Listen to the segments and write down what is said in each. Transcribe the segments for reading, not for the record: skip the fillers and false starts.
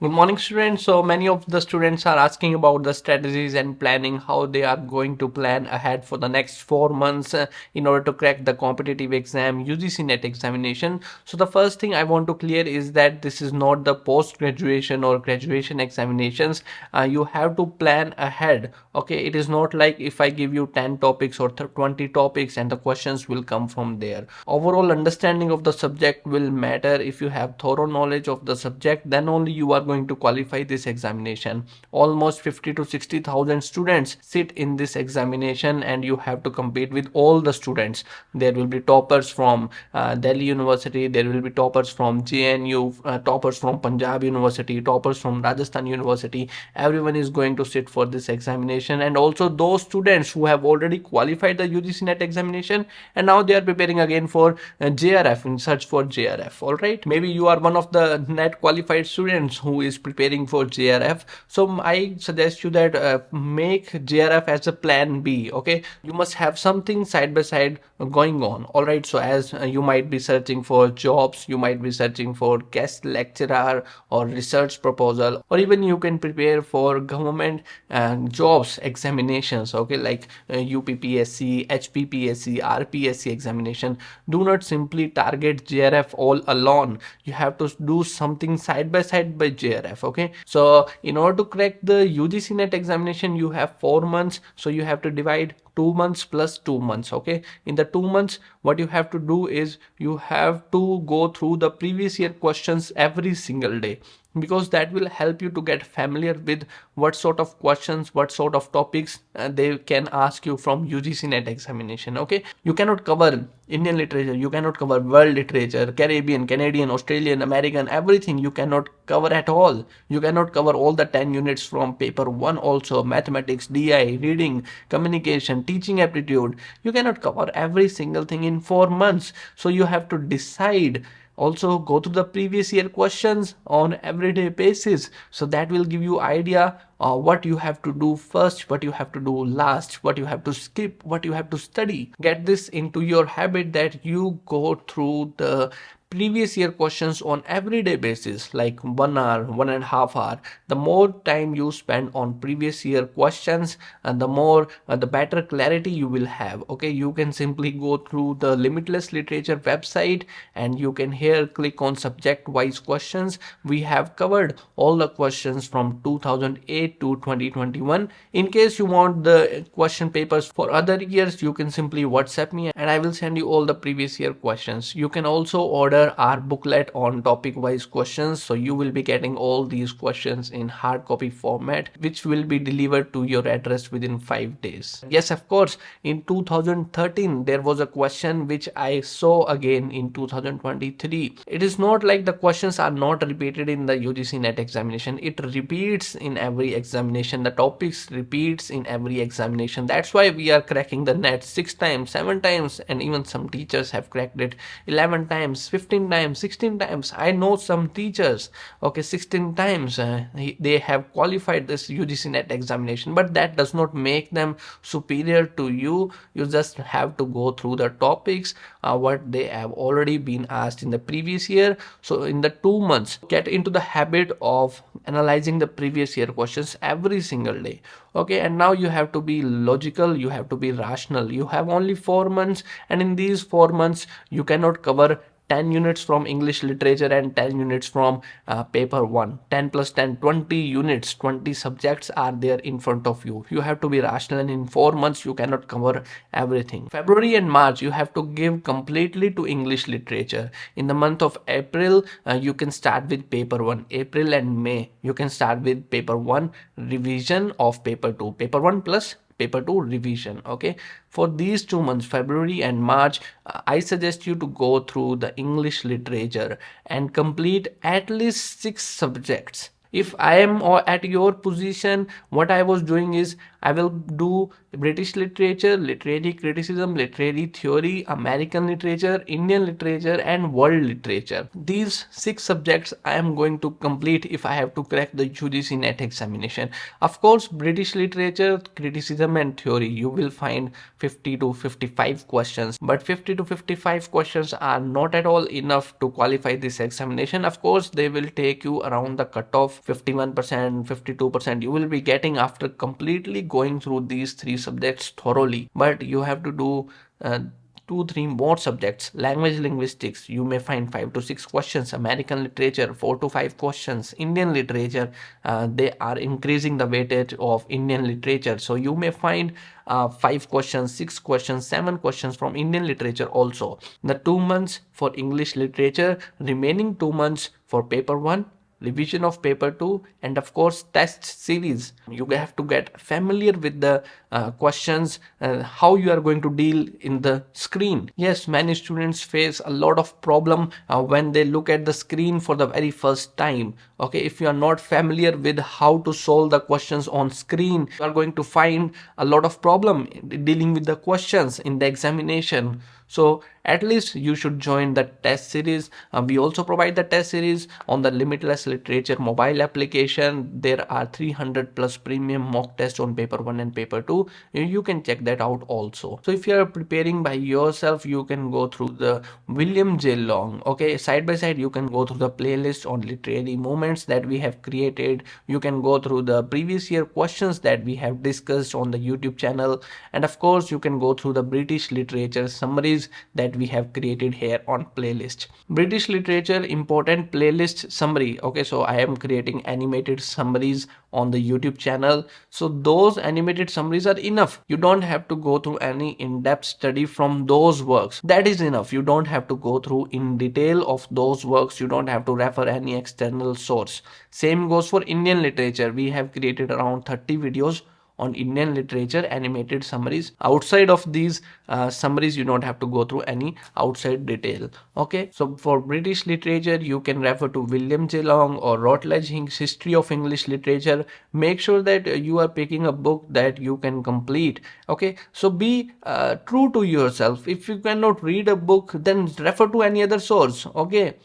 Good morning, students. So many of the students are asking about the strategies and planning, how they are going to plan ahead for the next 4 months in order to crack the competitive exam UGC-NET examination. So the first thing I want to clear is that this is not the post-graduation or graduation examinations. You have to plan ahead. Okay, it is not like if I give you 10 topics or 20 topics and the questions will come from there. Overall understanding of the subject will matter. If you have thorough knowledge of the subject, then only you are going to qualify this examination. Almost 50 to 60,000 students sit in this examination and you have to compete with all the students. There will be toppers from Delhi University, there will be toppers from JNU, toppers from Punjab University, toppers from Rajasthan University. Everyone is going to sit for this examination, and also those students who have already qualified the UGC-NET examination and now they are preparing again for JRF, in search for JRF. All right, maybe you are one of the NET qualified students who is preparing for JRF. So I suggest you that make JRF as a plan B. Okay, you must have something side by side going on. All right, so as you might be searching for jobs, you might be searching for guest lecturer or research proposal, or even you can prepare for government jobs examinations. Okay, like UPPSC, HPPSC, RPSC examination. Do not simply target JRF all alone. You have to do something side by JRF. Okay, so in order to crack the UGC-NET examination, you have 4 months, so you have to divide 2 months plus 2 months. Okay, in the 2 months, what you have to do is you have to go through the previous year questions every single day, because that will help you to get familiar with what sort of questions, what sort of topics they can ask you from UGC-NET examination. Okay, you cannot cover Indian literature, you cannot cover world literature, Caribbean, Canadian, Australian, American, everything you cannot cover at all. You cannot cover all the 10 units from paper 1 also, mathematics, DI, reading, communication, teaching aptitude. You cannot cover every single thing in 4 months. So you have to decide. Also go to the previous year questions on everyday basis, so that will give you idea what you have to do first, what you have to do last, what you have to skip, what you have to study. Get this into your habit that you go through the previous year questions on everyday basis, like 1 hour, 1.5 hour. The more time you spend on previous year questions, and the more the better clarity you will have. Okay, you can simply go through the Limitless Literature website and you can here click on subject wise questions. We have covered all the questions from 2008 to 2021. In case you want the question papers for other years, you can simply WhatsApp me and I will send you all the previous year questions. You can also order our booklet on topic wise questions, so you will be getting all these questions in hard copy format, which will be delivered to your address within 5 days. Yes, of course, in 2013 there was a question which I saw again in 2023. It is not like the questions are not repeated in the UGC-NET examination. It repeats in every examination. The topics repeats in every examination. That's why we are cracking the NET 6 times, 7 times, and even some teachers have cracked it 11 times, 15 times, 16 times. I know some teachers, okay, 16 times they have qualified this UGC-NET examination, but that does not make them superior to you. You just have to go through the topics what they have already been asked in the previous year. So in the 2 months, get into the habit of analyzing the previous year questions every single day. Okay, and now you have to be logical, you have to be rational. You have only 4 months, and in these 4 months you cannot cover 10 units from English literature and 10 units from paper 1. 10 plus 10, 20 units, 20 subjects are there in front of you. You have to be rational, and in 4 months you cannot cover everything. February and March you have to give completely to English literature. In the month of April, you can start with paper 1. April and May you can start with paper 1 revision of paper 2. Paper 1 plus paper 2 revision. Okay, for these 2 months, February and March, I suggest you to go through the English literature and complete at least 6 subjects. If I am at your position, what I was doing is I will do British literature, literary criticism, literary theory, American literature, Indian literature, and world literature. These 6 subjects I am going to complete if I have to crack the UGC-NET examination. Of course, British literature, criticism, and theory, you will find 50 to 55 questions, but 50 to 55 questions are not at all enough to qualify this examination. Of course, they will take you around the cutoff 51%, 52% you will be getting after completely going through these three subjects thoroughly. But you have to do two, three more subjects. Language linguistics, you may find 5 to 6 questions. American literature, 4 to 5 questions. Indian literature, they are increasing the weightage of Indian literature. So you may find 5 questions, 6 questions, 7 questions from Indian literature also. The 2 months for English literature, remaining 2 months for paper 1, revision of paper 2, and of course test series. You have to get familiar with the questions, how you are going to deal in the screen. Yes, many students face a lot of problem when they look at the screen for the very first time. Okay, if you are not familiar with how to solve the questions on screen, you are going to find a lot of problem dealing with the questions in the examination. So at least you should join the test series. We also provide the test series on the Limitless Literature mobile application. There are 300 plus premium mock tests on paper 1 and paper 2. You can check that out also. So if you are preparing by yourself, you can go through the William J. Long. Okay, side by side you can go through the playlist on literary moments that we have created. You can go through the previous year questions that we have discussed on the YouTube channel, and of course you can go through the British literature summaries that we have created here on playlist. British literature important playlist summary. Okay, so I am creating animated summaries on the YouTube channel. So those animated summaries are enough. You don't have to go through any in-depth study from those works. That is enough. You don't have to go through in detail of those works. You don't have to refer any external source. Same goes for Indian literature. We have created around 30 videos on Indian literature animated summaries. Outside of these summaries, you don't have to go through any outside detail. Okay, so for British literature, you can refer to William J. Long or Routledge History of English Literature. Make sure that you are picking a book that you can complete. Okay, so be true to yourself. If you cannot read a book, then refer to any other source. Okay,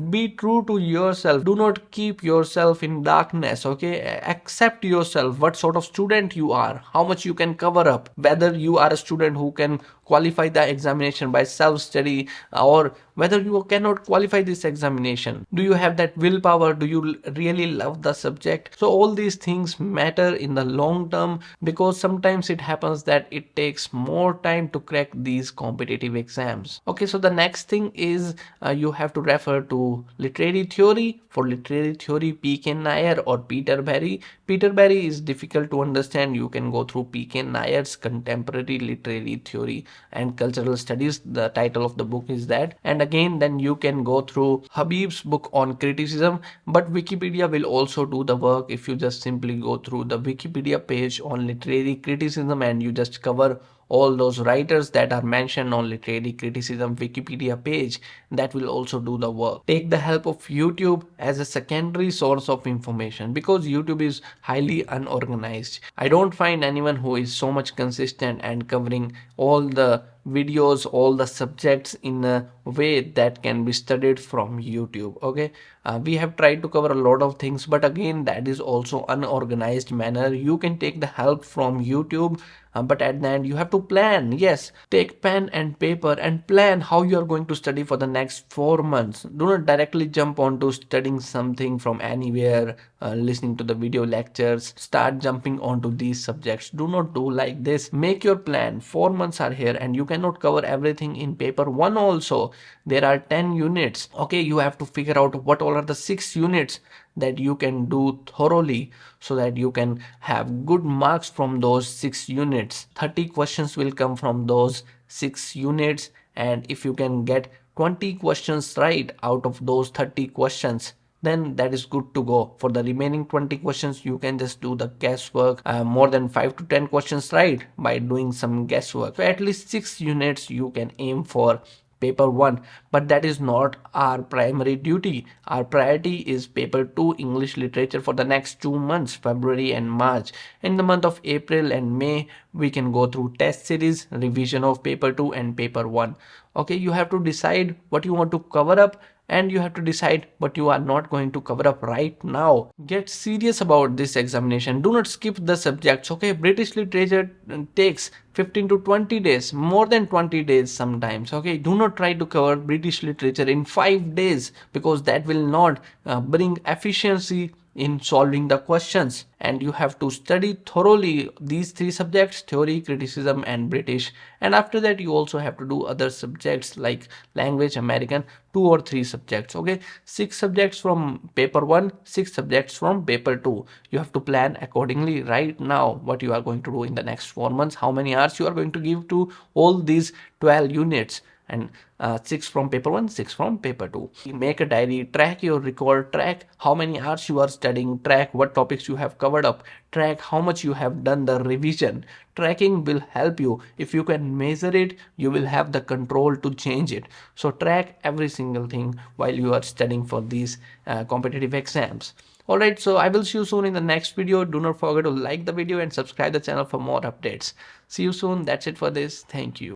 be true to yourself. Do not keep yourself in darkness. Okay, accept yourself, what sort of student you are, how much you can cover up, whether you are a student who can qualify the examination by self study, or whether you cannot qualify this examination. Do you have that willpower? Do you really love the subject? So all these things matter in the long term, because sometimes it happens that it takes more time to crack these competitive exams. Okay, so the next thing is you have to refer to literary theory. For literary theory, P.K. Nair or Peter Berry. Peter Berry is difficult to understand. You can go through P.K. Nair's Contemporary Literary Theory and Cultural Studies. The title of the book is that. And again, then you can go through Habib's book on criticism. But Wikipedia will also do the work if you just simply go through the Wikipedia page on literary criticism and you just cover all those writers that are mentioned on literary criticism Wikipedia page. That will also do the work. Take the help of YouTube as a secondary source of information, because YouTube is highly unorganized. I don't find anyone who is so much consistent and covering all the videos, all the subjects in a way that can be studied from YouTube. Okay, we have tried to cover a lot of things, but again, that is also unorganized manner. You can take the help from YouTube, but at the end you have to plan. Yes, take pen and paper and plan how you are going to study for the next 4 months. Do not directly jump onto studying something from anywhere, listening to the video lectures, start jumping onto these subjects. Do not do like this. Make your plan. 4 months are here and you cannot cover everything in paper 1 also. There are 10 units. Okay, you have to figure out what all are the 6 units that you can do thoroughly, so that you can have good marks from those 6 units. 30 questions will come from those 6 units, and if you can get 20 questions right out of those 30 questions, then that is good to go. For the remaining 20 questions, you can just do the guesswork, more than 5 to 10 questions right by doing some guesswork. So at least 6 units you can aim for paper 1, but that is not our primary duty. Our priority is paper 2 English literature for the next 2 months, February and March. In the month of April and May, we can go through test series, revision of paper 2 and paper 1. Okay, you have to decide what you want to cover up, and you have to decide what you are not going to cover up right now. Get serious about this examination. Do not skip the subjects. Okay, British literature takes 15 to 20 days, more than 20 days sometimes. Okay, do not try to cover British literature in 5 days, because that will not bring efficiency in solving the questions, and you have to study thoroughly these three subjects: theory, criticism, and British. And after that you also have to do other subjects like language, American, 2 or 3 subjects. Okay, 6 subjects from paper 1, 6 subjects from paper 2. You have to plan accordingly right now what you are going to do in the next 4 months, how many hours you are going to give to all these 12 units, and 6 from paper 1, 6 from paper 2. Make a diary, track your record, track how many hours you are studying, track what topics you have covered up, track how much you have done the revision. Tracking will help you. If you can measure it, you will have the control to change it. So track every single thing while you are studying for these competitive exams. Alright, so I will see you soon in the next video. Do not forget to like the video and subscribe the channel for more updates. See you soon. That's it for this. Thank you.